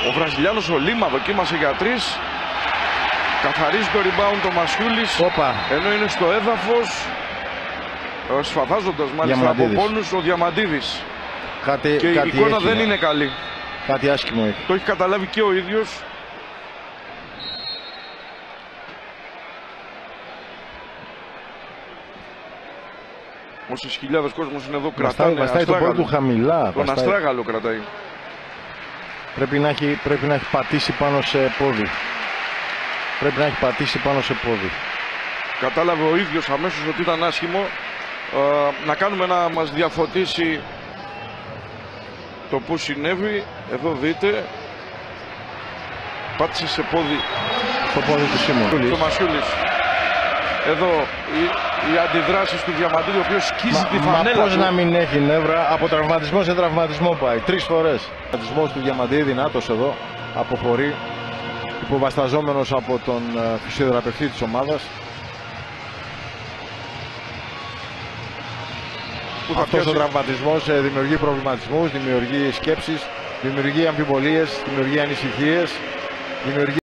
Ο Βραζιλιάνος ο Λίμα δοκίμασε για 3. Καθαρίζει το rebound το Μασιούλης. Ενώ είναι στο έδαφος, σφαθάζοντας μάλιστα από πόνους, ο Διαμαντίδης. Και η εικόνα δεν είναι καλή. Κάτι άσχημο έχει. Το έχει καταλάβει και ο ίδιος. Όσες χιλιάδες κόσμος είναι εδώ, κρατάνε. Βαστάει το πόδι του χαμηλά. Τον Αστράγαλο κρατάει. Πρέπει να έχει πατήσει πάνω σε πόδι. Πρέπει να έχει πατήσει πάνω σε πόδι. Κατάλαβε ο ίδιος αμέσως ότι ήταν άσχημο. Να κάνουμε να μας διαφωτίσει το που συνέβη. Εδώ δείτε. Πάτησε σε πόδι. Το πόδι του Σίμων. Το Μασιούλης. Εδώ οι αντιδράσεις του Διαμαντίδη, ο οποίος σκίζει τη φανέλα. Μα πώς να μην έχει νεύρα, από τραυματισμό σε τραυματισμό πάει. 3 φορές. Ο τραυματισμός του Διαμαντίδη, δυνάτος εδώ, αποχωρεί. Υποβασταζόμενος από τον φυσιοθεραπευτή της ομάδας. Αυτός ο τραυματισμός δημιουργεί προβληματισμούς, δημιουργεί σκέψεις, δημιουργεί αμφιβολίες, δημιουργεί ανησυχίες, δημιουργεί